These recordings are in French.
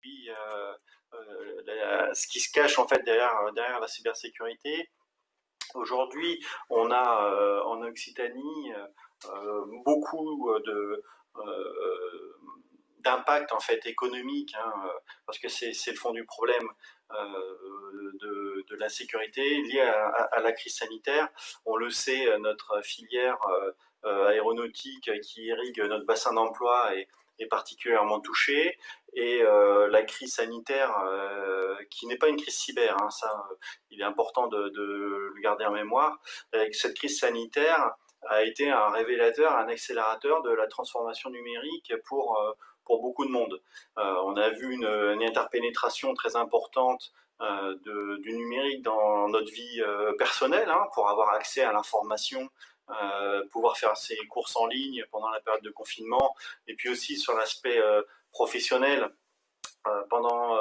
puis ce qui se cache en fait derrière la cybersécurité. Aujourd'hui, on a en Occitanie beaucoup d'impact en fait économique, hein, parce que c'est le fond du problème de l'insécurité liée à la crise sanitaire. On le sait, notre filière aéronautique qui irrigue notre bassin d'emploi est particulièrement touchée, et la crise sanitaire, qui n'est pas une crise cyber, hein, ça, il est important de le garder en mémoire. Cette crise sanitaire a été un révélateur, un accélérateur de la transformation numérique pour beaucoup de monde. On a vu une interpénétration très importante du numérique dans notre vie personnelle, hein, pour avoir accès à l'information, pouvoir faire ses courses en ligne pendant la période de confinement, et puis aussi sur l'aspect professionnel, pendant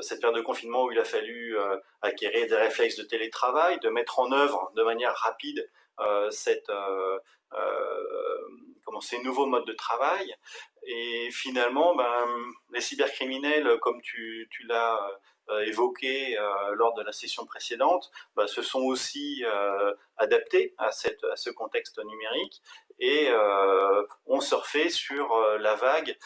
cette période de confinement où il a fallu acquérir des réflexes de télétravail, de mettre en œuvre de manière rapide ces nouveaux modes de travail. Et finalement, les cybercriminels, comme tu l'as évoqué lors de la session précédente, se sont aussi adaptés à ce contexte numérique et ont surfé sur la vague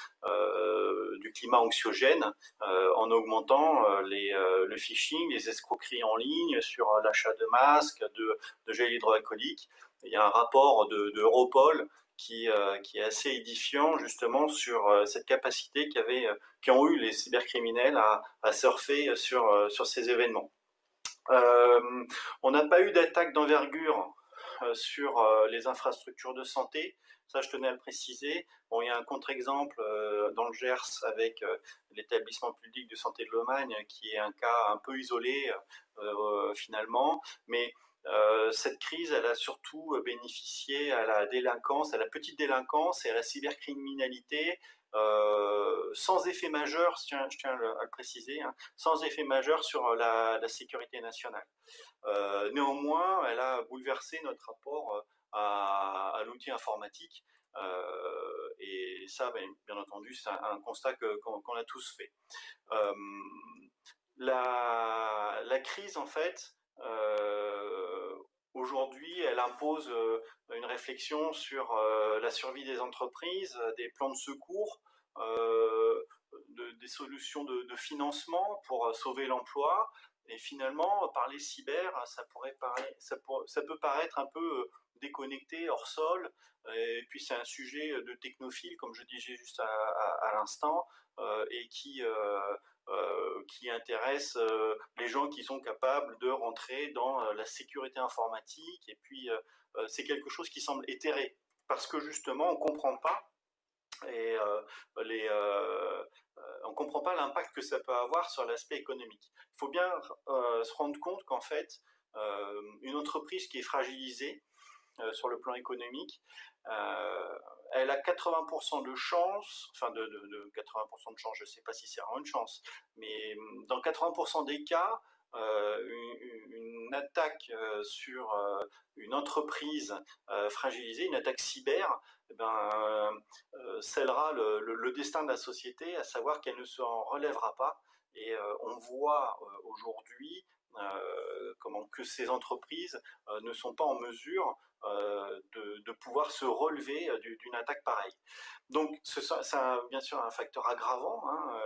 du climat anxiogène en augmentant le phishing, les escroqueries en ligne sur l'achat de masques, de gel hydroalcoolique. Il y a un rapport d'Europol qui est assez édifiant justement sur cette capacité qu'ont eu les cybercriminels à surfer sur ces événements. On n'a pas eu d'attaque d'envergure sur les infrastructures de santé, ça je tenais à le préciser. Bon, il y a un contre-exemple dans le Gers avec l'établissement public de santé de Lomagne, qui est un cas un peu isolé finalement, mais cette crise, elle a surtout bénéficié à la délinquance, à la petite délinquance et à la cybercriminalité, sans effet majeur, je tiens à le préciser, hein, sans effet majeur sur la sécurité nationale. Néanmoins, elle a bouleversé notre rapport à l'outil informatique, et ça, bien entendu, c'est un constat qu'on a tous fait. La crise, en fait, aujourd'hui, elle impose une réflexion sur la survie des entreprises, des plans de secours, des solutions de financement pour sauver l'emploi. Et finalement, parler cyber, ça peut paraître un peu déconnecté, hors sol. Et puis c'est un sujet de technophile, comme je disais juste à l'instant, et qui intéresse les gens qui sont capables de rentrer dans la sécurité informatique. Et puis c'est quelque chose qui semble éthéré, parce que justement on comprend pas et on comprend pas l'impact que ça peut avoir sur l'aspect économique. Il faut bien se rendre compte qu'en fait, une entreprise qui est fragilisée sur le plan économique, elle a 80% de chance, enfin de 80% de chance, je ne sais pas si c'est vraiment une chance, mais dans 80% des cas, une attaque sur une entreprise fragilisée, une attaque cyber, scellera le destin de la société, à savoir qu'elle ne s'en relèvera pas. Et on voit aujourd'hui que ces entreprises ne sont pas en mesure de pouvoir se relever d'une attaque pareille. Donc c'est bien sûr un facteur aggravant, hein,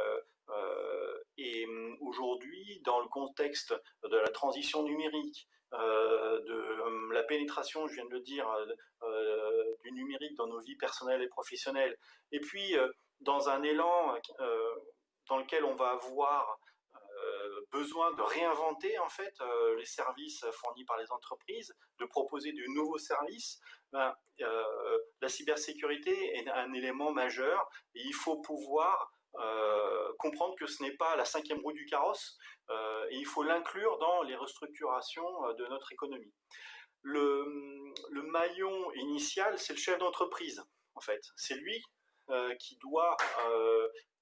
et aujourd'hui, dans le contexte de la transition numérique, de la pénétration, je viens de le dire, du numérique dans nos vies personnelles et professionnelles, et puis dans un élan dans lequel on va avoir besoin de réinventer en fait les services fournis par les entreprises, de proposer de nouveaux services, la cybersécurité est un élément majeur, et il faut pouvoir comprendre que ce n'est pas la cinquième roue du carrosse, et il faut l'inclure dans les restructurations de notre économie. Le maillon initial, c'est le chef d'entreprise, en fait. C'est lui qui doit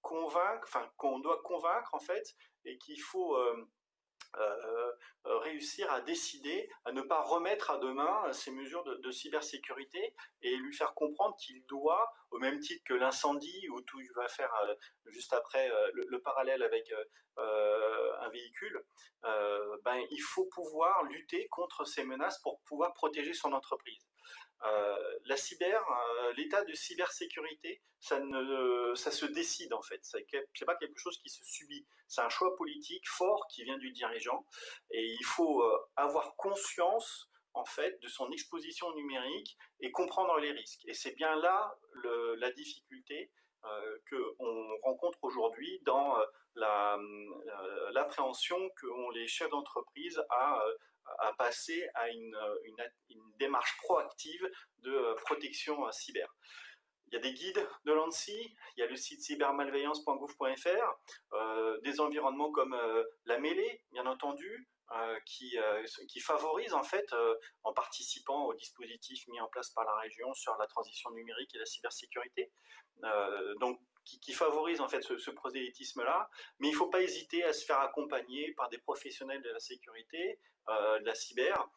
qu'on doit convaincre, en fait, et qu'il faut réussir à décider, à ne pas remettre à demain ces mesures de cybersécurité et lui faire comprendre qu'il doit, au même titre que l'incendie, où tout va faire juste après le parallèle avec un véhicule, ben, il faut pouvoir lutter contre ces menaces pour pouvoir protéger son entreprise. L'état de cybersécurité, ça se décide en fait. C'est pas quelque chose qui se subit. C'est un choix politique fort qui vient du dirigeant, et il faut avoir conscience en fait de son exposition numérique et comprendre les risques. Et c'est bien là la difficulté qu'on rencontre aujourd'hui dans l'appréhension qu'ont les chefs d'entreprise à passer à une démarche proactive de protection cyber. Il y a des guides de l'ANSSI, il y a le site cybermalveillance.gouv.fr, des environnements comme la mêlée, bien entendu, qui favorise en fait, en participant aux dispositifs mis en place par la région sur la transition numérique et la cybersécurité. Donc qui favorise en fait ce prosélytisme-là, mais il ne faut pas hésiter à se faire accompagner par des professionnels de la sécurité, de la cyber,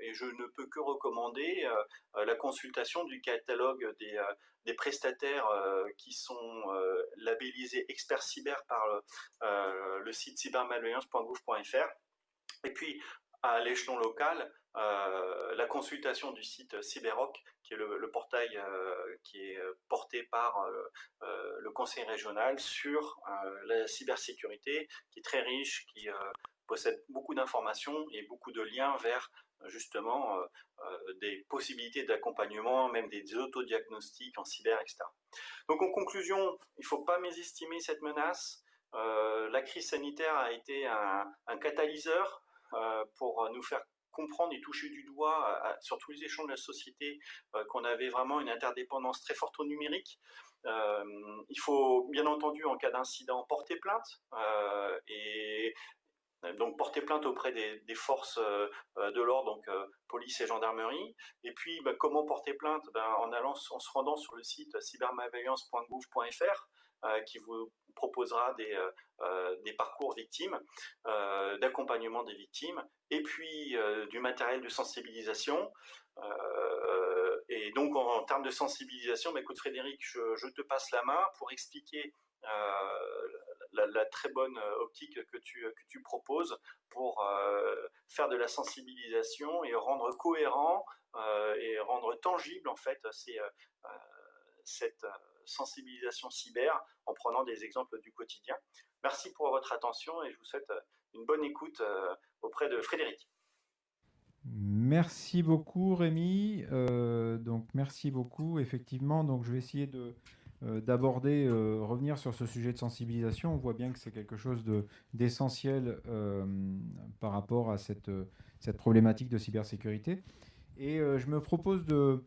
et je ne peux que recommander la consultation du catalogue des prestataires qui sont labellisés experts cyber par le site cybermalveillance.gouv.fr. Et puis, à l'échelon local, la consultation du site Cyberrock, qui est le portail qui est porté par le conseil régional sur la cybersécurité, qui est très riche, qui possède beaucoup d'informations et beaucoup de liens vers justement des possibilités d'accompagnement, même des autodiagnostics en cyber, etc. Donc en conclusion, il ne faut pas mésestimer cette menace. La crise sanitaire a été un catalyseur pour nous faire comprendre et toucher du doigt sur tous les échelons de la société qu'on avait vraiment une interdépendance très forte au numérique. Il faut bien entendu, en cas d'incident, porter plainte et donc porter plainte auprès des forces de l'ordre, donc police et gendarmerie. Et puis, comment porter plainte? En se rendant sur le site cybermalveillance.gouv.fr, qui vous proposera des parcours victimes, d'accompagnement des victimes, et puis du matériel de sensibilisation. Et donc, en termes de sensibilisation, écoute Frédéric, je te passe la main pour expliquer la très bonne optique que tu proposes pour faire de la sensibilisation et rendre cohérent et rendre tangible en fait cette sensibilisation cyber en prenant des exemples du quotidien. Merci pour votre attention et je vous souhaite une bonne écoute auprès de Frédéric. Merci beaucoup Rémi. Donc merci beaucoup. Effectivement, donc je vais essayer d'aborder, revenir sur ce sujet de sensibilisation. On voit bien que c'est quelque chose d'essentiel par rapport à cette problématique de cybersécurité. Et je me propose de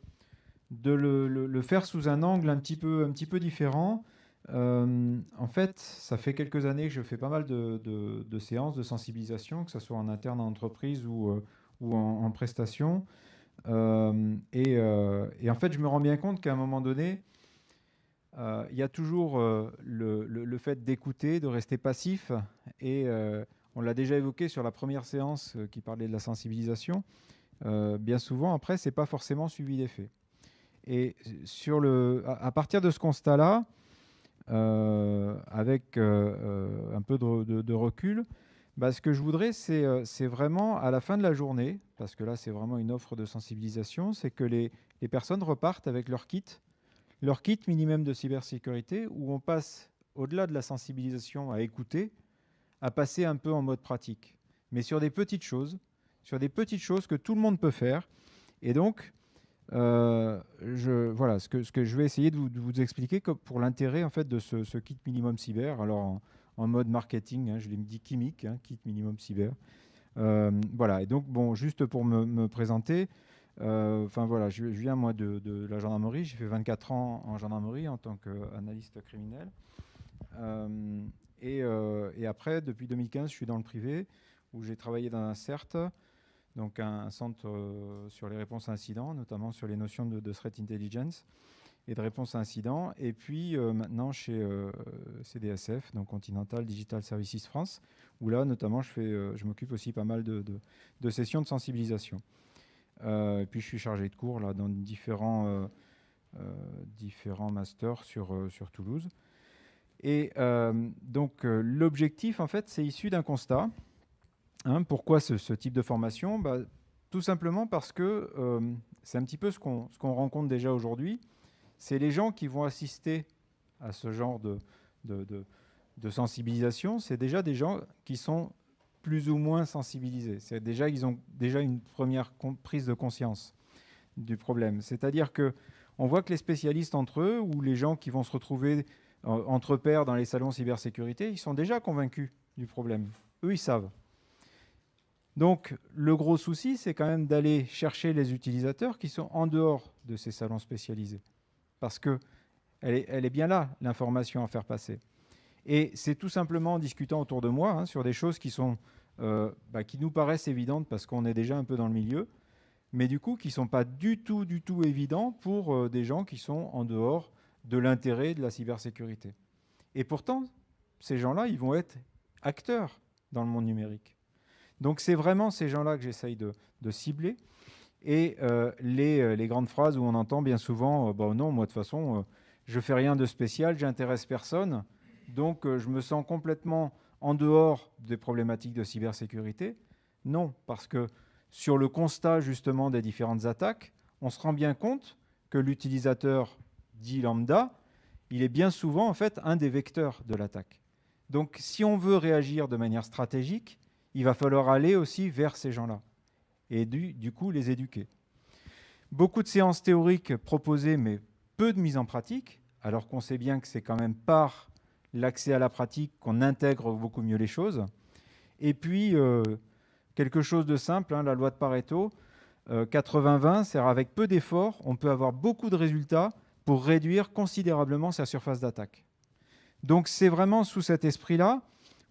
le faire sous un angle un petit peu différent. En fait, ça fait quelques années que je fais pas mal de séances de sensibilisation, que ce soit en interne en entreprise ou en prestation. Et en fait, je me rends bien compte qu'à un moment donné, il y a toujours le fait d'écouter, de rester passif. Et on l'a déjà évoqué sur la première séance qui parlait de la sensibilisation. Bien souvent, après, c'est pas forcément suivi d'effet. Et à partir de ce constat-là, avec un peu de recul, ce que je voudrais, c'est vraiment à la fin de la journée, parce que là, c'est vraiment une offre de sensibilisation, c'est que les personnes repartent avec leur kit minimum de cybersécurité, où on passe, au-delà de la sensibilisation à écouter, à passer un peu en mode pratique. Mais sur des petites choses que tout le monde peut faire. Et donc, voilà, ce que je vais essayer de vous expliquer pour l'intérêt en fait de ce kit minimum cyber. Alors en mode marketing, hein, je l'ai dit chimique, hein, kit minimum cyber. Voilà. Et donc bon, juste pour me présenter, enfin voilà, je viens moi de la gendarmerie. J'ai fait 24 ans en gendarmerie en tant qu'analyste criminel. Et après, depuis 2015, je suis dans le privé où j'ai travaillé dans un CERT. Donc un centre sur les réponses à incidents, notamment sur les notions de threat intelligence. et de réponse à incidents. Et puis maintenant chez CDSF, donc Continental Digital Services France, où là notamment je m'occupe aussi pas mal de sessions de sensibilisation. Et puis je suis chargé de cours là, dans différents masters sur Toulouse. Et donc l'objectif, en fait, c'est issu d'un constat. Hein, pourquoi ce type de formation? Tout simplement parce que c'est un petit peu ce qu'on rencontre déjà aujourd'hui. C'est les gens qui vont assister à ce genre de sensibilisation. C'est déjà des gens qui sont plus ou moins sensibilisés. C'est déjà, ils ont déjà une première prise de conscience du problème. C'est-à-dire que on voit que les spécialistes entre eux ou les gens qui vont se retrouver entre pairs dans les salons cybersécurité, ils sont déjà convaincus du problème. Eux, ils savent. Donc, le gros souci, c'est quand même d'aller chercher les utilisateurs qui sont en dehors de ces salons spécialisés. Parce qu'elle est bien là, l'information à faire passer. Et c'est tout simplement en discutant autour de moi sur des choses qui nous paraissent évidentes parce qu'on est déjà un peu dans le milieu, mais du coup qui ne sont pas du tout évidents pour des gens qui sont en dehors de l'intérêt de la cybersécurité. Et pourtant, ces gens-là, ils vont être acteurs dans le monde numérique. Donc c'est vraiment ces gens-là que j'essaye de cibler. Et les grandes phrases où on entend bien souvent non, moi de toute façon, je ne fais rien de spécial, j'intéresse personne, donc je me sens complètement en dehors des problématiques de cybersécurité. Non, parce que sur le constat justement des différentes attaques, on se rend bien compte que l'utilisateur dit lambda, il est bien souvent en fait un des vecteurs de l'attaque. Donc si on veut réagir de manière stratégique, il va falloir aller aussi vers ces gens-là et du coup les éduquer. Beaucoup de séances théoriques proposées, mais peu de mise en pratique, alors qu'on sait bien que c'est quand même par l'accès à la pratique qu'on intègre beaucoup mieux les choses. Et puis, quelque chose de simple, la loi de Pareto, 80-20, c'est-à-dire avec peu d'efforts, on peut avoir beaucoup de résultats pour réduire considérablement sa surface d'attaque. Donc c'est vraiment sous cet esprit-là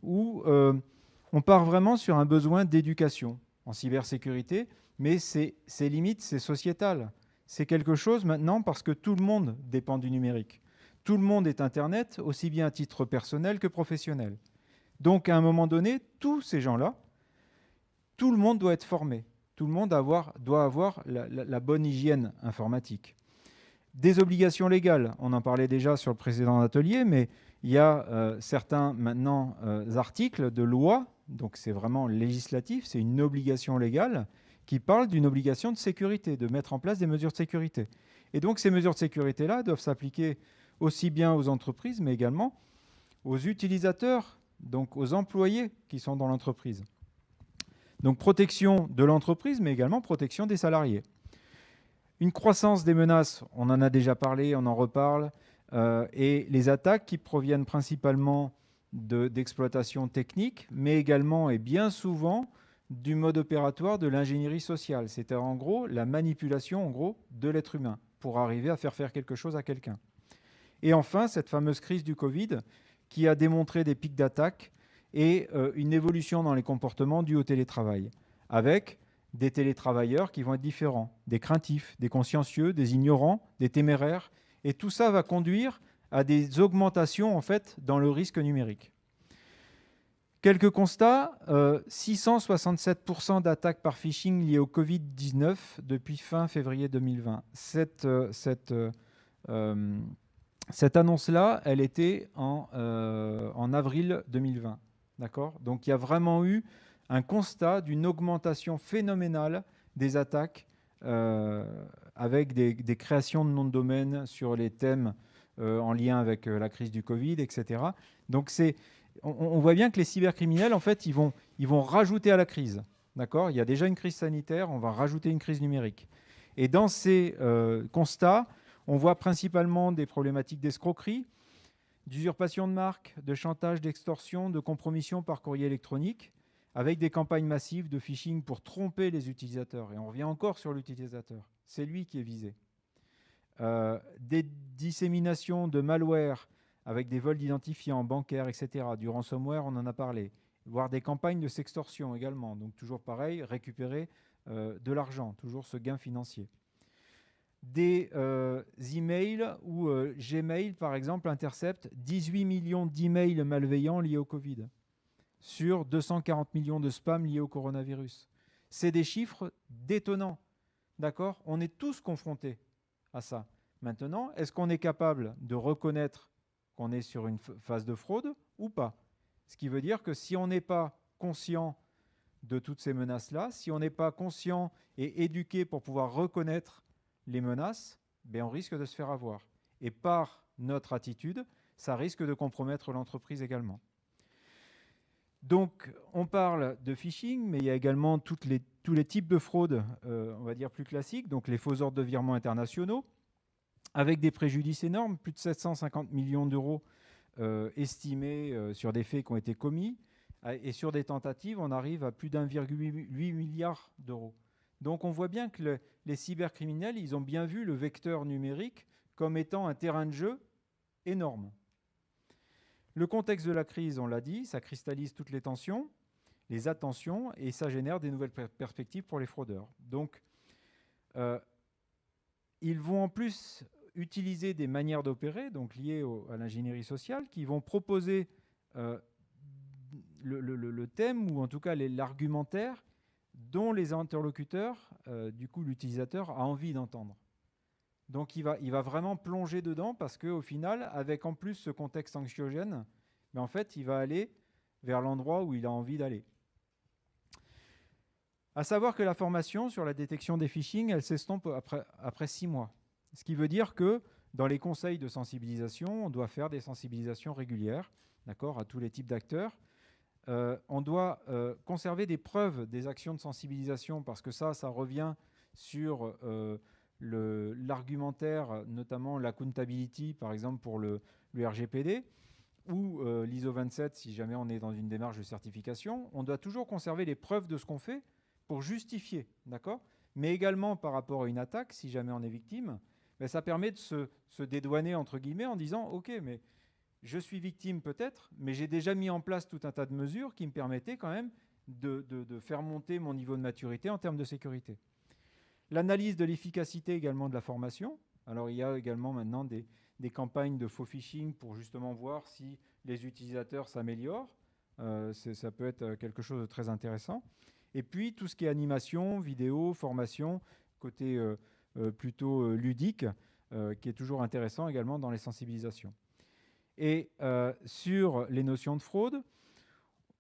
où on part vraiment sur un besoin d'éducation en cybersécurité, mais c'est limite, c'est sociétal. C'est quelque chose maintenant parce que tout le monde dépend du numérique. Tout le monde est Internet, aussi bien à titre personnel que professionnel. Donc à un moment donné, tous ces gens-là, tout le monde doit être formé. Tout le monde doit avoir la bonne hygiène informatique. Des obligations légales, on en parlait déjà sur le précédent atelier, mais il y a certains maintenant articles de loi, donc c'est vraiment législatif, c'est une obligation légale qui parle d'une obligation de sécurité, de mettre en place des mesures de sécurité. Et donc ces mesures de sécurité-là doivent s'appliquer aussi bien aux entreprises, mais également aux utilisateurs, donc aux employés qui sont dans l'entreprise. Donc protection de l'entreprise, mais également protection des salariés. Une croissance des menaces, on en a déjà parlé, on en reparle, et les attaques qui proviennent principalement d'exploitation technique, mais également et bien souvent du mode opératoire de l'ingénierie sociale, c'est-à-dire en gros la manipulation de l'être humain pour arriver à faire quelque chose à quelqu'un. Et enfin, cette fameuse crise du Covid qui a démontré des pics d'attaque et une évolution dans les comportements dus au télétravail, avec des télétravailleurs qui vont être différents, des craintifs, des consciencieux, des ignorants, des téméraires, et tout ça va conduire à des augmentations en fait dans le risque numérique. Quelques constats, 667% d'attaques par phishing liées au Covid-19 depuis fin février 2020. Cette annonce-là, elle était en avril 2020. D'accord ? Donc il y a vraiment eu un constat d'une augmentation phénoménale des attaques avec des créations de noms de domaine sur les thèmes en lien avec la crise du Covid, etc. Donc on voit bien que les cybercriminels, en fait, ils vont rajouter à la crise. D'accord ? Il y a déjà une crise sanitaire, on va rajouter une crise numérique. Et dans ces constats, on voit principalement des problématiques d'escroquerie, d'usurpation de marque, de chantage, d'extorsion, de compromission par courrier électronique, avec des campagnes massives de phishing pour tromper les utilisateurs. Et on revient encore sur l'utilisateur. C'est lui qui est visé. Des disséminations de malware avec des vols d'identifiants bancaires, etc. Du ransomware, on en a parlé. Voire des campagnes de sextorsion également. Donc toujours pareil, récupérer de l'argent, toujours ce gain financier. des emails où Gmail, par exemple, intercepte 18 millions d'emails malveillants liés au Covid sur 240 millions de spams liés au coronavirus. C'est des chiffres détonnants, d'accord? On est tous confrontés à ça. Maintenant, est-ce qu'on est capable de reconnaître qu'on est sur une phase de fraude ou pas? Ce qui veut dire que si on n'est pas conscient de toutes ces menaces-là, si on n'est pas conscient et éduqué pour pouvoir reconnaître les menaces, ben on risque de se faire avoir. Et par notre attitude, ça risque de compromettre l'entreprise également. Donc, on parle de phishing, mais il y a également tous les types de fraudes, on va dire plus classiques, donc les faux ordres de virement internationaux, avec des préjudices énormes, plus de 750 millions d'euros estimés sur des faits qui ont été commis, et sur des tentatives, on arrive à plus d'1,8 milliard d'euros. Donc on voit bien que les cybercriminels, ils ont bien vu le vecteur numérique comme étant un terrain de jeu énorme. Le contexte de la crise, on l'a dit, ça cristallise toutes les tensions, les attentions, et ça génère des nouvelles perspectives pour les fraudeurs. Donc, ils vont en plus utiliser des manières d'opérer, donc liées à l'ingénierie sociale, qui vont proposer le thème, ou en tout cas l'argumentaire, dont les interlocuteurs, du coup l'utilisateur, a envie d'entendre. Donc il va vraiment plonger dedans parce qu'au final, avec en plus ce contexte anxiogène, mais en fait, il va aller vers l'endroit où il a envie d'aller. À savoir que la formation sur la détection des phishing, elle s'estompe après 6 mois. Ce qui veut dire que dans les conseils de sensibilisation, on doit faire des sensibilisations régulières, d'accord, à tous les types d'acteurs. On doit conserver des preuves des actions de sensibilisation parce que ça revient sur l'argumentaire, notamment l'accountability, par exemple pour le RGPD, ou l'ISO 27, si jamais on est dans une démarche de certification. On doit toujours conserver les preuves de ce qu'on fait pour justifier, d'accord? Mais également par rapport à une attaque, si jamais on est victime, ben ça permet de se dédouaner, entre guillemets, en disant « Ok, mais je suis victime peut-être, mais j'ai déjà mis en place tout un tas de mesures qui me permettaient quand même de faire monter mon niveau de maturité en termes de sécurité. » L'analyse de l'efficacité également de la formation. Alors il y a également maintenant des campagnes de faux phishing pour justement voir si les utilisateurs s'améliorent. Ça peut être quelque chose de très intéressant. Et puis tout ce qui est animation, vidéo, formation, côté plutôt ludique, qui est toujours intéressant également dans les sensibilisations. Et sur les notions de fraude,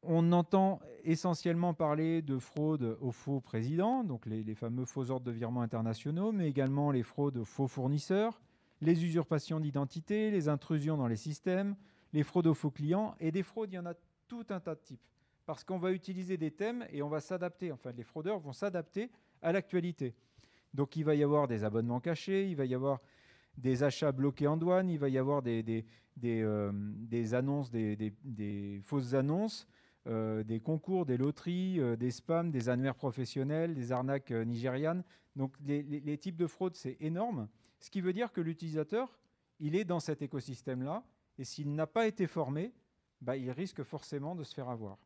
on entend essentiellement parler de fraude aux faux présidents, donc les fameux faux ordres de virement internationaux, mais également les fraudes aux faux fournisseurs, les usurpations d'identité, les intrusions dans les systèmes, les fraudes aux faux clients. Et des fraudes, il y en a tout un tas de types. Parce qu'on va utiliser des thèmes et on va s'adapter. Enfin, les fraudeurs vont s'adapter à l'actualité. Donc, il va y avoir des abonnements cachés, il va y avoir des achats bloqués en douane, il va y avoir des annonces, des fausses annonces, des concours, des loteries, des spams, des annuaires professionnels, des arnaques nigérianes. Donc les types de fraude, c'est énorme. Ce qui veut dire que l'utilisateur, il est dans cet écosystème-là, et s'il n'a pas été formé, bah, il risque forcément de se faire avoir.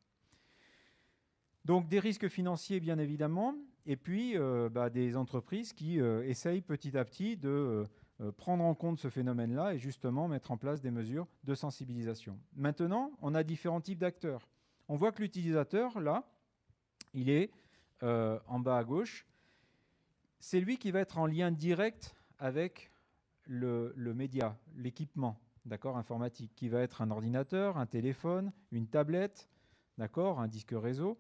Donc des risques financiers, bien évidemment, et puis des entreprises qui essayent petit à petit de prendre en compte ce phénomène-là et justement mettre en place des mesures de sensibilisation. Maintenant, on a différents types d'acteurs. On voit que l'utilisateur, là, il est en bas à gauche. C'est lui qui va être en lien direct avec le média, l'équipement, d'accord, informatique, qui va être un ordinateur, un téléphone, une tablette, d'accord, un disque réseau.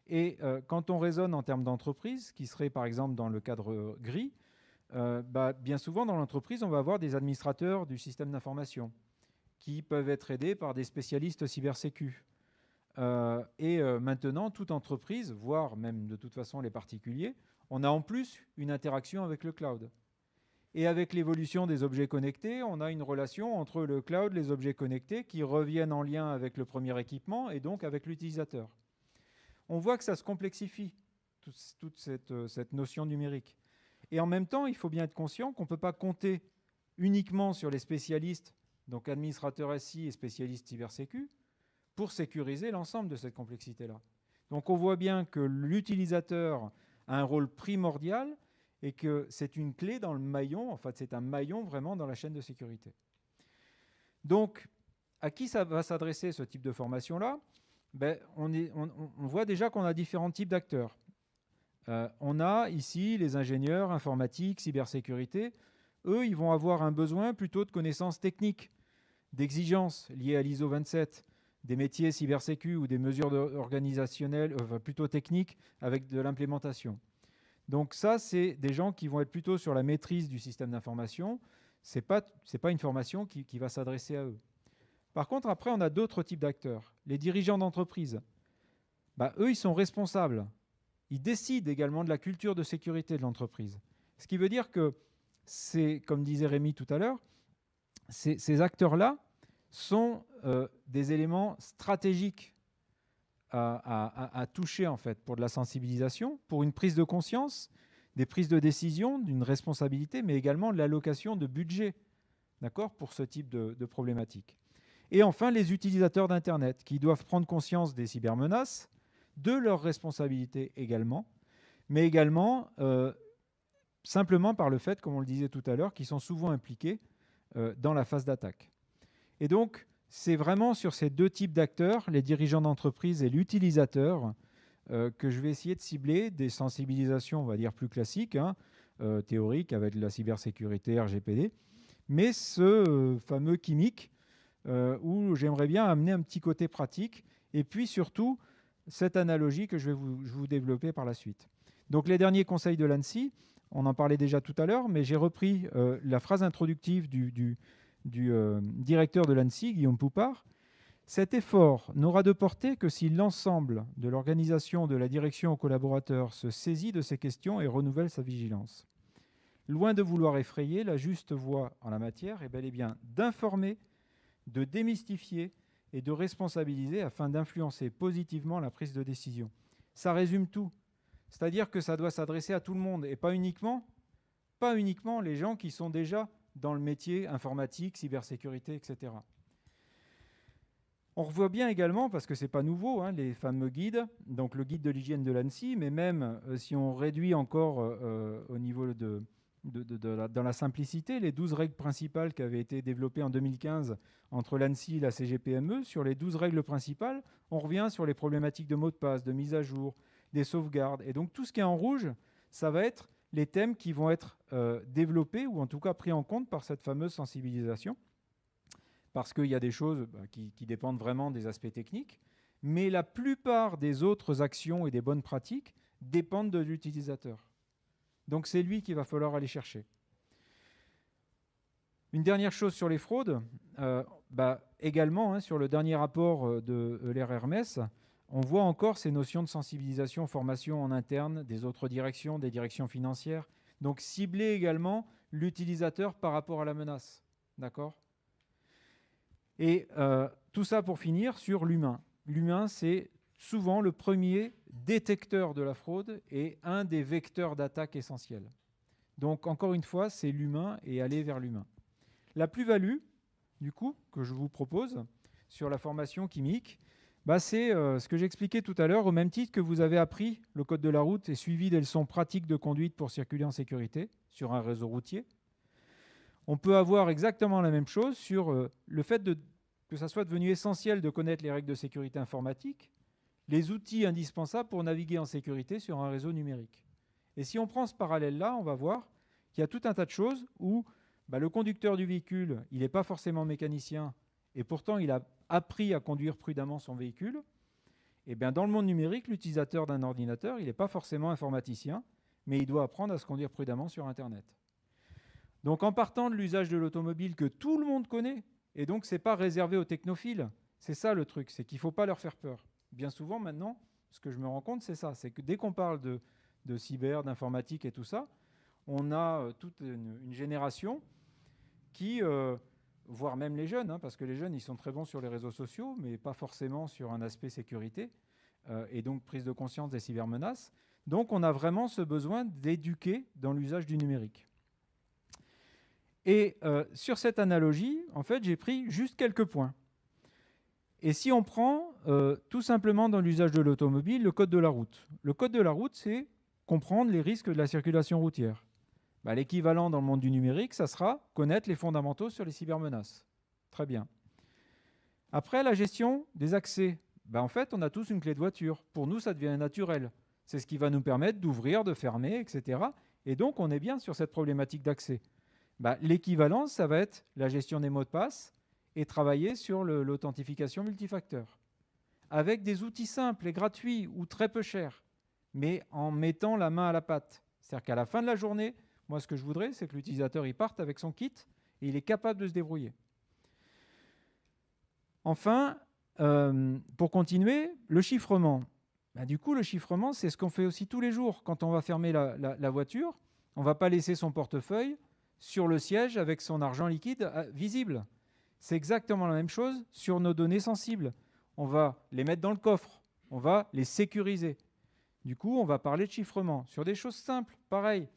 Et quand on raisonne en termes d'entreprise, qui serait par exemple dans le cadre gris, bien souvent dans l'entreprise, on va avoir des administrateurs du système d'information qui peuvent être aidés par des spécialistes cybersécu. Maintenant, toute entreprise, voire même de toute façon les particuliers, on a en plus une interaction avec le cloud. Et avec l'évolution des objets connectés, on a une relation entre le cloud, les objets connectés, qui reviennent en lien avec le premier équipement et donc avec l'utilisateur. On voit que ça se complexifie, toute cette notion numérique. Et en même temps, il faut bien être conscient qu'on ne peut pas compter uniquement sur les spécialistes, donc administrateurs SI et spécialistes cybersécu, pour sécuriser l'ensemble de cette complexité-là. Donc on voit bien que l'utilisateur a un rôle primordial et que c'est une clé dans le maillon, en fait, c'est un maillon vraiment dans la chaîne de sécurité. Donc, à qui ça va s'adresser ce type de formation-là? On voit déjà qu'on a différents types d'acteurs. On a ici les ingénieurs informatiques, cybersécurité. Eux, ils vont avoir un besoin plutôt de connaissances techniques, d'exigences liées à l'ISO 27, des métiers cybersécu ou des mesures organisationnelles, plutôt techniques, avec de l'implémentation. Donc ça, c'est des gens qui vont être plutôt sur la maîtrise du système d'information. Ce n'est pas une formation qui va s'adresser à eux. Par contre, après, on a d'autres types d'acteurs. Les dirigeants d'entreprise, eux, ils sont responsables. Ils décident également de la culture de sécurité de l'entreprise. Ce qui veut dire que, comme disait Rémi tout à l'heure, ces acteurs-là sont des éléments stratégiques à toucher en fait pour de la sensibilisation, pour une prise de conscience, des prises de décision, d'une responsabilité, mais également de l'allocation de budget, d'accord, pour ce type de problématique. Et enfin, les utilisateurs d'Internet qui doivent prendre conscience des cybermenaces, de leurs responsabilités également, mais également simplement par le fait, comme on le disait tout à l'heure, qu'ils sont souvent impliqués dans la phase d'attaque. Et donc, c'est vraiment sur ces deux types d'acteurs, les dirigeants d'entreprise et l'utilisateur, que je vais essayer de cibler des sensibilisations, on va dire, plus classiques, théoriques, avec la cybersécurité, RGPD, mais ce fameux chimique, où j'aimerais bien amener un petit côté pratique, et puis surtout, cette analogie que je vais vous développer par la suite. Donc, les derniers conseils de l'ANSSI, on en parlait déjà tout à l'heure, mais j'ai repris la phrase introductive du directeur de l'ANSSI, Guillaume Poupard. Cet effort n'aura de portée que si l'ensemble de l'organisation, de la direction aux collaborateurs se saisit de ces questions et renouvelle sa vigilance. Loin de vouloir effrayer, la juste voie en la matière est bel et bien d'informer, de démystifier et de responsabiliser afin d'influencer positivement la prise de décision. Ça résume tout. C'est-à-dire que ça doit s'adresser à tout le monde et pas uniquement les gens qui sont déjà dans le métier informatique, cybersécurité, etc. On revoit bien également, parce que ce n'est pas nouveau, les fameux guides, donc le guide de l'hygiène de l'ANSSI, mais même si on réduit encore au niveau dans la simplicité, les 12 règles principales qui avaient été développées en 2015 entre l'ANSSI et la CGPME, sur les 12 règles principales, on revient sur les problématiques de mots de passe, de mise à jour, des sauvegardes. Et donc tout ce qui est en rouge, ça va être les thèmes qui vont être développés ou en tout cas pris en compte par cette fameuse sensibilisation. Parce qu'il y a des choses qui dépendent vraiment des aspects techniques, mais la plupart des autres actions et des bonnes pratiques dépendent de l'utilisateur. Donc c'est lui qu'il va falloir aller chercher. Une dernière chose sur les fraudes, également sur le dernier rapport de l'ERRMS, on voit encore ces notions de sensibilisation, formation en interne, des autres directions, des directions financières. Donc cibler également l'utilisateur par rapport à la menace. D'accord ? Et tout ça pour finir sur l'humain. L'humain, c'est souvent le premier détecteur de la fraude et un des vecteurs d'attaque essentiels. Donc encore une fois, c'est l'humain et aller vers l'humain. La plus-value, du coup, que je vous propose sur la formation chimique, c'est ce que j'expliquais tout à l'heure, au même titre que vous avez appris le code de la route et suivi des leçons pratiques de conduite pour circuler en sécurité sur un réseau routier. On peut avoir exactement la même chose sur le fait que ça soit devenu essentiel de connaître les règles de sécurité informatique, les outils indispensables pour naviguer en sécurité sur un réseau numérique. Et si on prend ce parallèle-là, on va voir qu'il y a tout un tas de choses où le conducteur du véhicule, il n'est pas forcément mécanicien, et pourtant il a appris à conduire prudemment son véhicule. Et bien dans le monde numérique, l'utilisateur d'un ordinateur, il n'est pas forcément informaticien, mais il doit apprendre à se conduire prudemment sur Internet. Donc en partant de l'usage de l'automobile que tout le monde connaît, et donc ce n'est pas réservé aux technophiles, c'est ça le truc, c'est qu'il ne faut pas leur faire peur. Bien souvent maintenant, ce que je me rends compte, c'est ça, c'est que dès qu'on parle de cyber, d'informatique et tout ça, on a toute une génération qui, voire même les jeunes, parce que les jeunes, ils sont très bons sur les réseaux sociaux, mais pas forcément sur un aspect sécurité, et donc prise de conscience des cybermenaces. Donc on a vraiment ce besoin d'éduquer dans l'usage du numérique. Et sur cette analogie, en fait, j'ai pris juste quelques points. Et si on prend tout simplement dans l'usage de l'automobile, le code de la route. Le code de la route, c'est comprendre les risques de la circulation routière. L'équivalent dans le monde du numérique, ça sera connaître les fondamentaux sur les cybermenaces. Très bien. Après, la gestion des accès. En fait, on a tous une clé de voiture. Pour nous, ça devient naturel. C'est ce qui va nous permettre d'ouvrir, de fermer, etc. Et donc, on est bien sur cette problématique d'accès. L'équivalence, ça va être la gestion des mots de passe et travailler sur l'authentification multifacteur. Avec des outils simples et gratuits ou très peu chers, mais en mettant la main à la pâte. C'est-à-dire qu'à la fin de la journée, moi, ce que je voudrais, c'est que l'utilisateur il parte avec son kit et il est capable de se débrouiller. Enfin, pour continuer, le chiffrement. Du coup, le chiffrement, c'est ce qu'on fait aussi tous les jours. Quand on va fermer la voiture, on ne va pas laisser son portefeuille sur le siège avec son argent liquide visible. C'est exactement la même chose sur nos données sensibles. On va les mettre dans le coffre, on va les sécuriser. Du coup, on va parler de chiffrement sur des choses simples, pareil.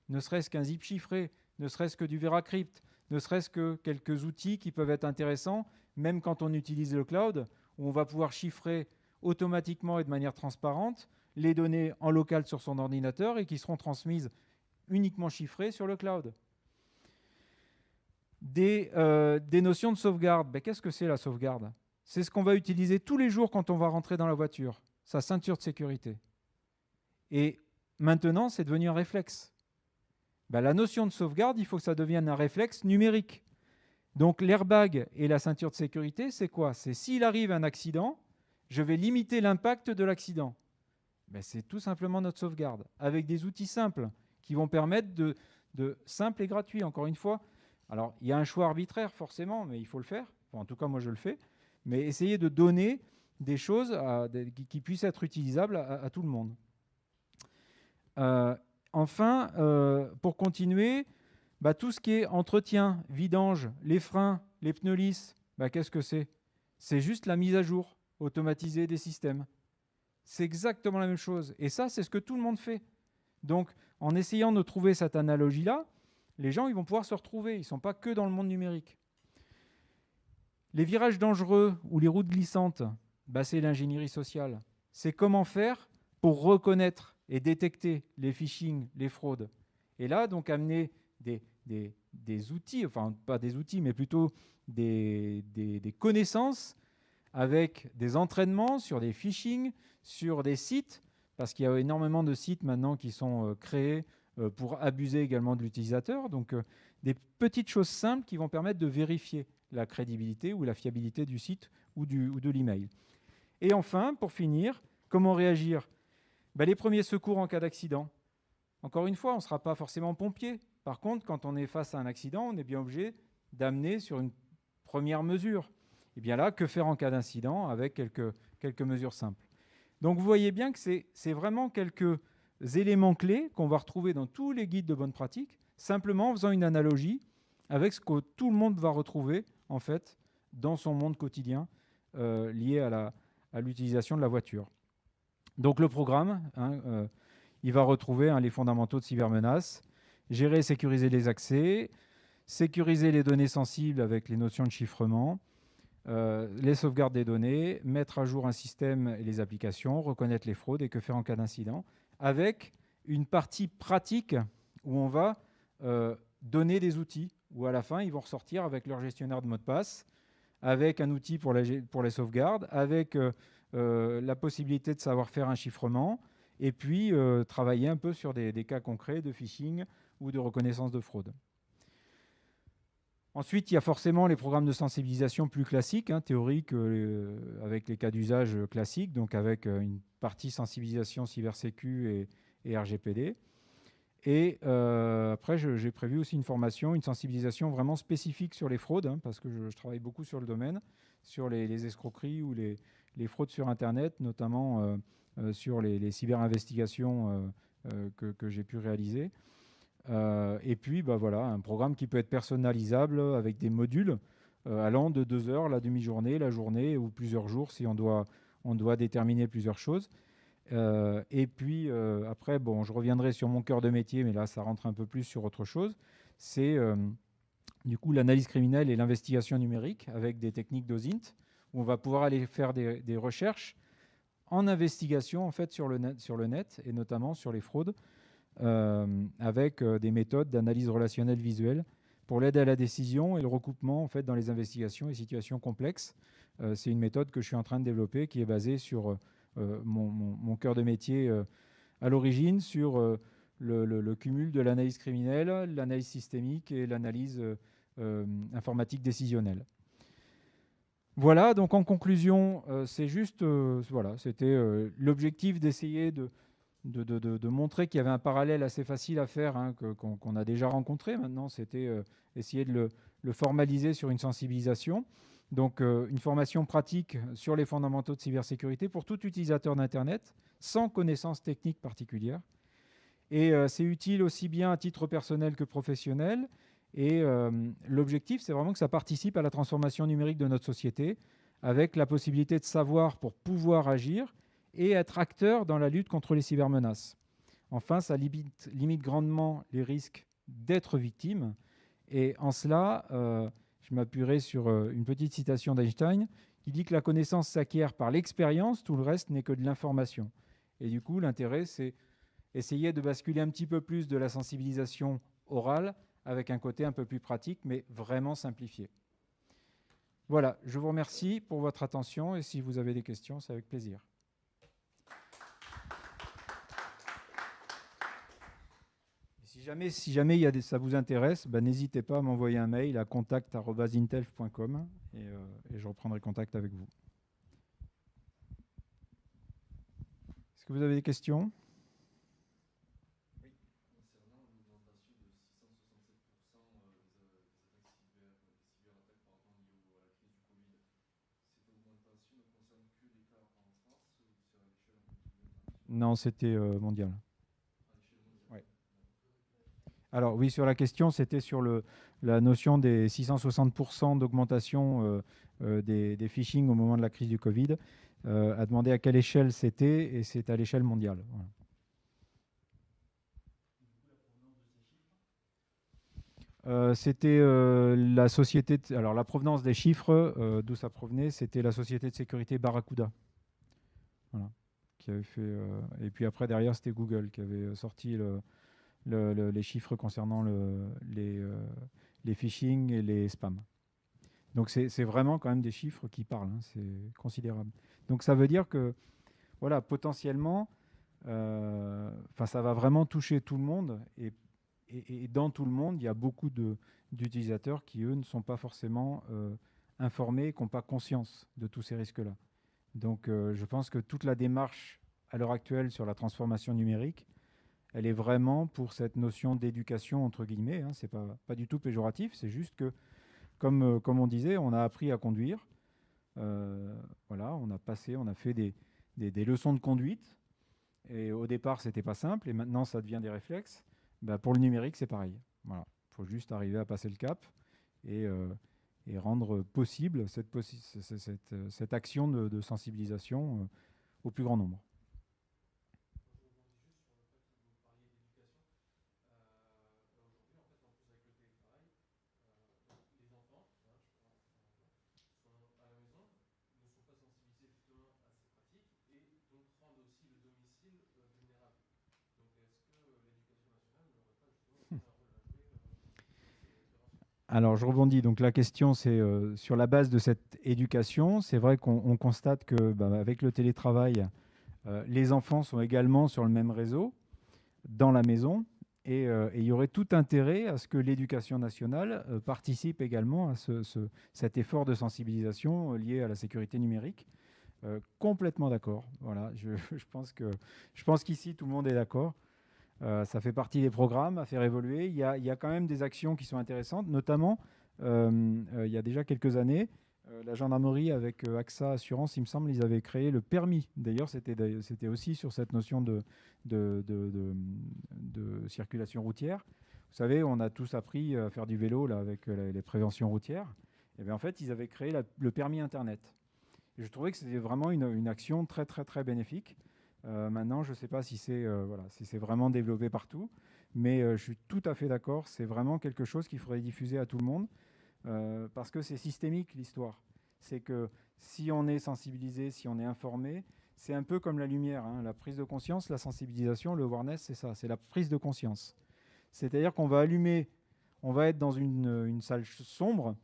Ne serait-ce qu'un zip chiffré, ne serait-ce que du VeraCrypt, ne serait-ce que quelques outils qui peuvent être intéressants, même quand on utilise le cloud, où on va pouvoir chiffrer automatiquement et de manière transparente les données en local sur son ordinateur et qui seront transmises uniquement chiffrées sur le cloud. Des notions de sauvegarde. Qu'est-ce que c'est la sauvegarde? C'est ce qu'on va utiliser tous les jours quand on va rentrer dans la voiture, sa ceinture de sécurité. Et maintenant, c'est devenu un réflexe. La notion de sauvegarde, il faut que ça devienne un réflexe numérique. Donc l'airbag et la ceinture de sécurité, c'est quoi? C'est s'il arrive un accident, je vais limiter l'impact de l'accident. C'est tout simplement notre sauvegarde, avec des outils simples qui vont permettre de simples et gratuits, encore une fois. Alors, il y a un choix arbitraire, forcément, mais il faut le faire. En tout cas, moi, je le fais. Mais essayer de donner des choses qui puissent être utilisables à tout le monde. Enfin, pour continuer, tout ce qui est entretien, vidange, les freins, les pneus lisses, qu'est-ce que c'est? C'est juste la mise à jour automatisée des systèmes. C'est exactement la même chose. Et ça, c'est ce que tout le monde fait. Donc, en essayant de trouver cette analogie-là, les gens ils vont pouvoir se retrouver. Ils ne sont pas que dans le monde numérique. Les virages dangereux ou les routes glissantes, c'est l'ingénierie sociale. C'est comment faire pour reconnaître et détecter les phishing, les fraudes. Et là, donc, amener des outils, enfin, pas des outils, mais plutôt des connaissances avec des entraînements sur des phishing, sur des sites, parce qu'il y a énormément de sites maintenant qui sont créés pour abuser également de l'utilisateur. Donc, des petites choses simples qui vont permettre de vérifier la crédibilité ou la fiabilité du site ou de l'email. Et enfin, pour finir, comment réagir? Les premiers secours en cas d'accident. Encore une fois, on ne sera pas forcément pompier. Par contre, quand on est face à un accident, on est bien obligé d'amener sur une première mesure. Et bien là, que faire en cas d'incident avec quelques mesures simples. Donc vous voyez bien que c'est vraiment quelques éléments clés qu'on va retrouver dans tous les guides de bonne pratique, simplement en faisant une analogie avec ce que tout le monde va retrouver en fait dans son monde quotidien lié à l'utilisation de la voiture. Donc le programme, il va retrouver les fondamentaux de cybermenaces, gérer et sécuriser les accès, sécuriser les données sensibles avec les notions de chiffrement, les sauvegardes des données, mettre à jour un système et les applications, reconnaître les fraudes et que faire en cas d'incident, avec une partie pratique où on va donner des outils, où à la fin, ils vont ressortir avec leur gestionnaire de mots de passe, avec un outil pour les sauvegardes, avec la possibilité de savoir faire un chiffrement, et puis travailler un peu sur des cas concrets de phishing ou de reconnaissance de fraude. Ensuite, il y a forcément les programmes de sensibilisation plus classiques, théoriques, avec les cas d'usage classiques, donc avec une partie sensibilisation cybersécu et RGPD. Et après, j'ai prévu aussi une formation, une sensibilisation vraiment spécifique sur les fraudes, parce que je travaille beaucoup sur le domaine, sur les escroqueries ou les fraudes sur Internet, notamment sur les cyberinvestigations que j'ai pu réaliser. Et puis, voilà, un programme qui peut être personnalisable avec des modules allant de 2 heures, la demi-journée, la journée ou plusieurs jours si on doit déterminer plusieurs choses. Et puis, après, je reviendrai sur mon cœur de métier, mais là, ça rentre un peu plus sur autre chose. C'est du coup l'analyse criminelle et l'investigation numérique avec des techniques d'OSINT, où on va pouvoir aller faire des recherches en investigation en fait, sur le net et notamment sur les fraudes. avec des méthodes d'analyse relationnelle visuelle pour l'aide à la décision et le recoupement en fait, dans les investigations et situations complexes. C'est une méthode que je suis en train de développer qui est basée sur mon cœur de métier à l'origine, sur le cumul de l'analyse criminelle, l'analyse systémique et l'analyse informatique décisionnelle. Voilà, donc en conclusion, c'est juste, voilà, c'était l'objectif d'essayer de montrer qu'il y avait un parallèle assez facile à faire, hein, qu'on a déjà rencontré maintenant. C'était essayer de le formaliser sur une sensibilisation. Donc, une formation pratique sur les fondamentaux de cybersécurité pour tout utilisateur d'Internet, sans connaissance technique particulière. Et c'est utile aussi bien à titre personnel que professionnel. Et l'objectif, c'est vraiment que ça participe à la transformation numérique de notre société, avec la possibilité de savoir pour pouvoir agir et être acteur dans la lutte contre les cybermenaces. Enfin, ça limite grandement les risques d'être victime. Et en cela, je m'appuierai sur une petite citation d'Einstein qui dit que la connaissance s'acquiert par l'expérience, tout le reste n'est que de l'information. Et du coup, l'intérêt, c'est essayer de basculer un petit peu plus de la sensibilisation orale avec un côté un peu plus pratique, mais vraiment simplifié. Voilà, je vous remercie pour votre attention et si vous avez des questions, c'est avec plaisir. Si jamais ça vous intéresse, n'hésitez pas à m'envoyer un mail à contact@intelf.com et je reprendrai contact avec vous. Est-ce que vous avez des questions ? Non, c'était mondial. Ouais. Alors oui, sur la question, c'était sur la notion des 660% d'augmentation des phishing au moment de la crise du Covid, à demander à quelle échelle c'était, et c'est à l'échelle mondiale. Voilà. C'était la société, alors la provenance des chiffres, d'où ça provenait, c'était la société de sécurité Barracuda. Voilà. Qui avait fait, et puis après, derrière, c'était Google qui avait sorti les chiffres concernant les phishing et les spams. Donc, c'est vraiment quand même des chiffres qui parlent, hein, c'est considérable. Donc, ça veut dire que, voilà, potentiellement, ça va vraiment toucher tout le monde. Et dans tout le monde, il y a beaucoup d'utilisateurs qui, eux, ne sont pas forcément informés, qui n'ont pas conscience de tous ces risques-là. Donc, je pense que toute la démarche à l'heure actuelle sur la transformation numérique, elle est vraiment pour cette notion d'éducation, entre guillemets. Hein, c'est pas du tout péjoratif, c'est juste que, comme on disait, on a appris à conduire. Voilà, on a fait des leçons de conduite. Et au départ, c'était pas simple, et maintenant, ça devient des réflexes. Pour le numérique, c'est pareil. Voilà, il faut juste arriver à passer le cap et rendre possible cette action de sensibilisation au plus grand nombre. Alors, je rebondis. Donc, la question, c'est sur la base de cette éducation. C'est vrai qu'on constate que, avec le télétravail, les enfants sont également sur le même réseau, dans la maison. Et il y aurait tout intérêt à ce que l'éducation nationale participe également à cet effort de sensibilisation lié à la sécurité numérique. Complètement d'accord. Voilà, je pense qu'ici, tout le monde est d'accord. Ça fait partie des programmes à faire évoluer. Il y a quand même des actions qui sont intéressantes, notamment, il y a déjà quelques années, la gendarmerie avec AXA Assurance, il me semble, ils avaient créé le permis. D'ailleurs, c'était aussi sur cette notion de circulation routière. Vous savez, on a tous appris à faire du vélo là, avec les préventions routières. Et bien, en fait, ils avaient créé le permis Internet. Et je trouvais que c'était vraiment une action très, très, très bénéfique. Maintenant, je ne sais pas si c'est vraiment développé partout, mais je suis tout à fait d'accord. C'est vraiment quelque chose qu'il faudrait diffuser à tout le monde parce que c'est systémique l'histoire. C'est que si on est sensibilisé, si on est informé, c'est un peu comme la lumière, hein. La prise de conscience, la sensibilisation, le awareness, c'est ça, c'est la prise de conscience. C'est-à-dire qu'on va allumer, on va être dans une salle sombre.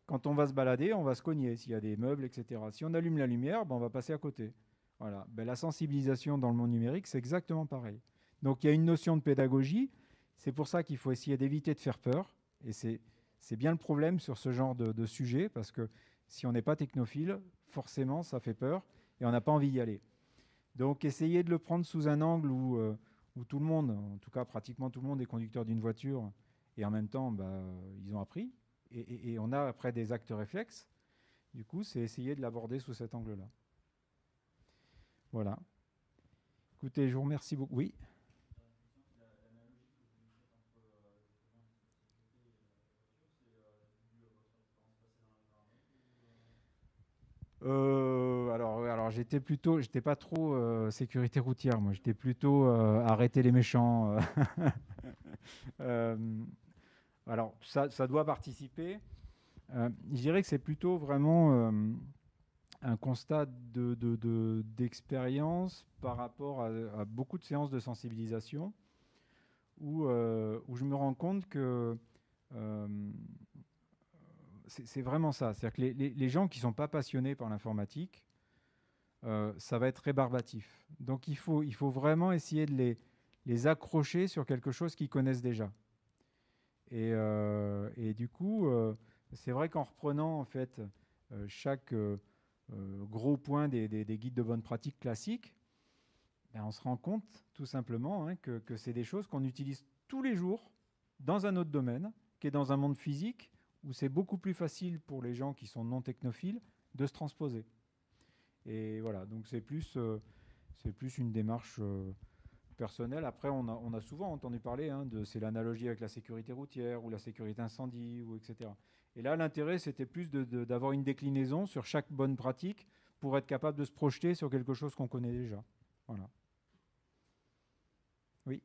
Quand on va se balader, on va se cogner s'il y a des meubles, etc. Si on allume la lumière, ben on va passer à côté. Voilà. Ben, la sensibilisation dans le monde numérique, c'est exactement pareil. Donc il y a une notion de pédagogie. C'est pour ça qu'il faut essayer d'éviter de faire peur. Et c'est bien le problème sur ce genre de sujet, parce que si on n'est pas technophile, forcément, ça fait peur et on n'a pas envie d'y aller. Donc essayez de le prendre sous un angle où tout le monde, en tout cas pratiquement tout le monde est conducteur d'une voiture, et en même temps, bah, ils ont appris, et on a après des actes réflexes. Du coup, c'est essayer de l'aborder sous cet angle-là. Voilà. Écoutez, je vous remercie beaucoup. Oui. Alors j'étais pas trop sécurité routière, moi. J'étais plutôt arrêter les méchants. Euh, alors ça doit participer. Je dirais que c'est plutôt vraiment un constat d'expérience par rapport à beaucoup de séances de sensibilisation où je me rends compte que euh, c'est vraiment ça. C'est-à-dire que les gens qui ne sont pas passionnés par l'informatique, ça va être rébarbatif. Donc il faut vraiment essayer de les accrocher sur quelque chose qu'ils connaissent déjà. Et du coup, c'est vrai qu'en reprenant en fait chaque gros point des guides de bonne pratique classiques, ben, on se rend compte tout simplement hein, que c'est des choses qu'on utilise tous les jours dans un autre domaine, qui est dans un monde physique, où c'est beaucoup plus facile pour les gens qui sont non technophiles de se transposer. Et voilà, donc c'est plus une démarche personnelle. Après, on a souvent entendu parler, hein, c'est l'analogie avec la sécurité routière ou la sécurité incendie, ou etc. Et là, l'intérêt, c'était plus d'avoir une déclinaison sur chaque bonne pratique pour être capable de se projeter sur quelque chose qu'on connaît déjà. Voilà. Oui.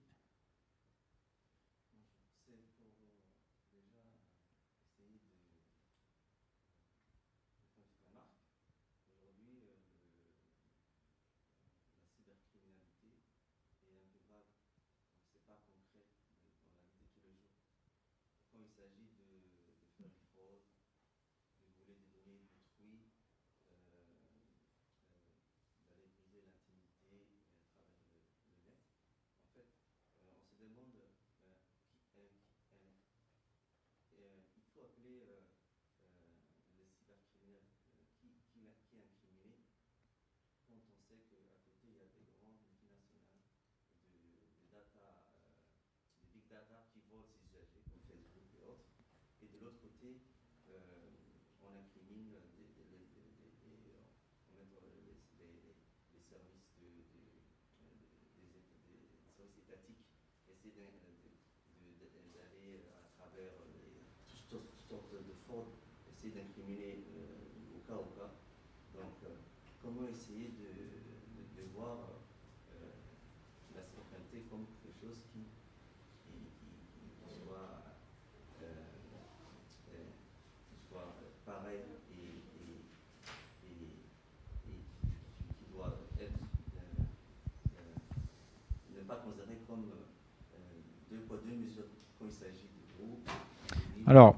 Alors,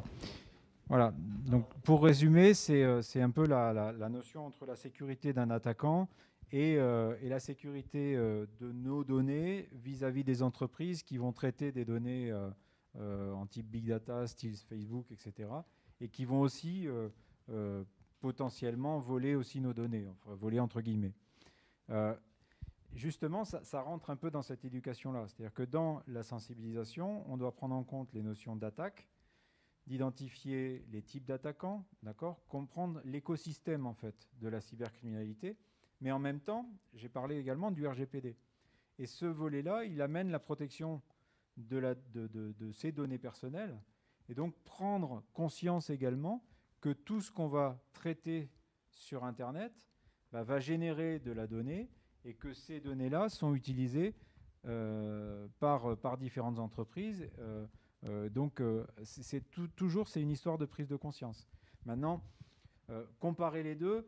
voilà. Donc, pour résumer, c'est un peu la notion entre la sécurité d'un attaquant et la sécurité de nos données vis-à-vis des entreprises qui vont traiter des données en type big data, style Facebook, etc. Et qui vont aussi potentiellement voler aussi nos données, enfin, voler entre guillemets. Justement, ça rentre un peu dans cette éducation-là. C'est-à-dire que dans la sensibilisation, on doit prendre en compte les notions d'attaque, d'identifier les types d'attaquants, d'accord, comprendre l'écosystème en fait de la cybercriminalité, mais en même temps, j'ai parlé également du RGPD. Et ce volet-là, il amène la protection de ces données personnelles, et donc prendre conscience également que tout ce qu'on va traiter sur Internet va générer de la donnée, et que ces données-là sont utilisées par différentes entreprises. Donc, toujours, c'est une histoire de prise de conscience. Maintenant, comparer les deux,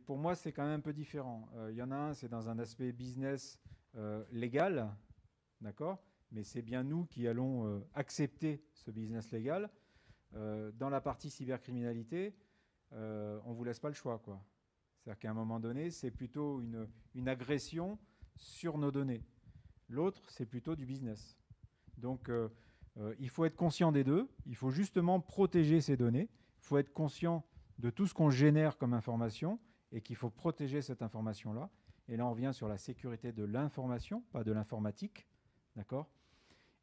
pour moi, c'est quand même un peu différent. Il y en a un, c'est dans un aspect business légal, d'accord? Mais c'est bien nous qui allons accepter ce business légal. Dans la partie cybercriminalité, on ne vous laisse pas le choix, quoi. C'est-à-dire qu'à un moment donné, c'est plutôt une agression sur nos données. L'autre, c'est plutôt du business. Donc, il faut être conscient des deux. Il faut justement protéger ces données. Il faut être conscient de tout ce qu'on génère comme information et qu'il faut protéger cette information-là. Et là, on revient sur la sécurité de l'information, pas de l'informatique. D'accord?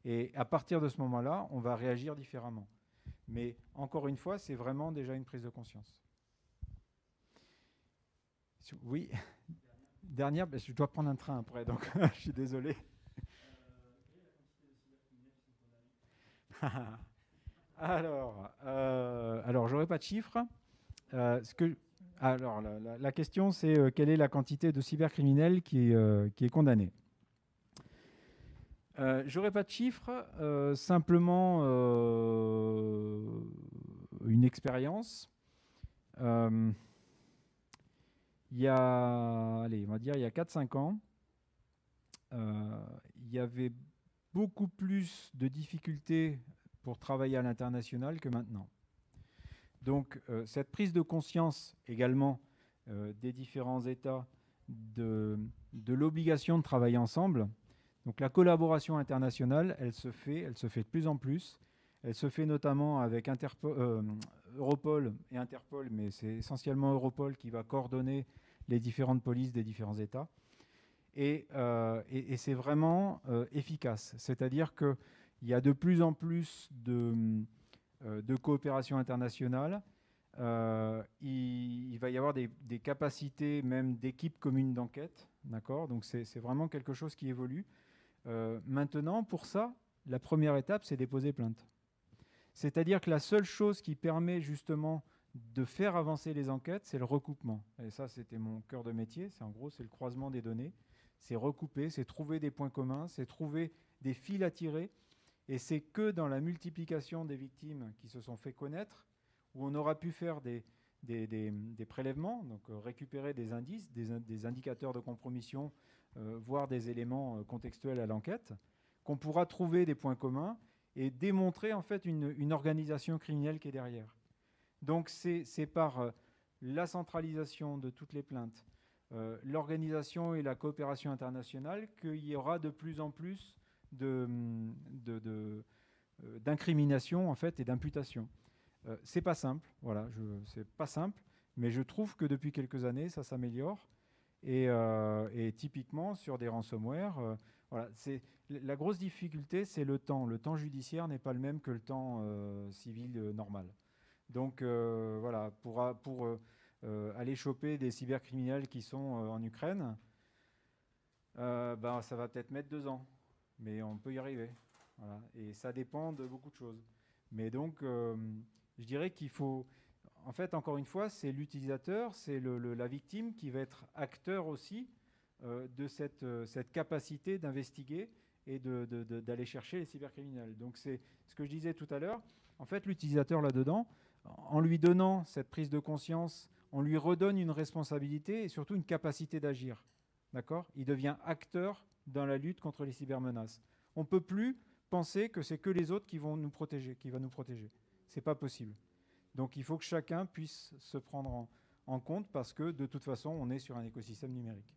Et à partir de ce moment-là, on va réagir différemment. Mais encore une fois, c'est vraiment déjà une prise de conscience. Oui. Dernière, je dois prendre un train après, donc je suis désolé. Alors, j'aurais pas de chiffres. Alors, la question, c'est quelle est la quantité de cybercriminels qui est condamnée. J'aurais pas de chiffres, simplement une expérience. Il y a, allez, on va dire, il y a 4-5 ans, il y avait beaucoup plus de difficultés pour travailler à l'international que maintenant. Donc, cette prise de conscience également des différents États de l'obligation de travailler ensemble. Donc, la collaboration internationale, elle se fait de plus en plus. Elle se fait notamment avec Europol et Interpol, mais c'est essentiellement Europol qui va coordonner les différentes polices des différents États. Et c'est vraiment efficace. C'est-à-dire qu'il y a de plus en plus de coopération internationale. Il va y avoir des capacités même d'équipes communes d'enquête. D'accord ? Donc c'est vraiment quelque chose qui évolue. Maintenant, pour ça, la première étape, c'est déposer plainte. C'est-à-dire que la seule chose qui permet justement de faire avancer les enquêtes, c'est le recoupement. Et ça, c'était mon cœur de métier. C'est en gros, c'est le croisement des données. C'est recouper, c'est trouver des points communs, c'est trouver des fils à tirer. Et c'est que dans la multiplication des victimes qui se sont fait connaître, où on aura pu faire des prélèvements, donc récupérer des indices, des indicateurs de compromission, voire des éléments contextuels à l'enquête, qu'on pourra trouver des points communs et démontrer en fait une organisation criminelle qui est derrière. Donc c'est par la centralisation de toutes les plaintes, l'organisation et la coopération internationale qu'il y aura de plus en plus d'incrimination en fait et d'imputation. C'est pas simple, voilà, c'est pas simple, mais je trouve que depuis quelques années ça s'améliore et typiquement sur des ransomware, voilà, la grosse difficulté c'est le temps. Le temps judiciaire n'est pas le même que le temps civil normal. Donc voilà, pour aller choper des cybercriminels qui sont en Ukraine, ça va peut-être mettre 2 ans, mais on peut y arriver. Voilà. Et ça dépend de beaucoup de choses. Mais donc, je dirais qu'il faut... En fait, encore une fois, c'est l'utilisateur, c'est la victime qui va être acteur aussi de cette capacité d'investiguer et d'aller chercher les cybercriminels. Donc c'est ce que je disais tout à l'heure. En fait, l'utilisateur là-dedans, en lui donnant cette prise de conscience, on lui redonne une responsabilité et surtout une capacité d'agir. D'accord ? Il devient acteur dans la lutte contre les cybermenaces. On ne peut plus penser que c'est que les autres qui vont nous protéger, qui va nous protéger. Ce n'est pas possible. Donc il faut que chacun puisse se prendre en compte parce que de toute façon, on est sur un écosystème numérique.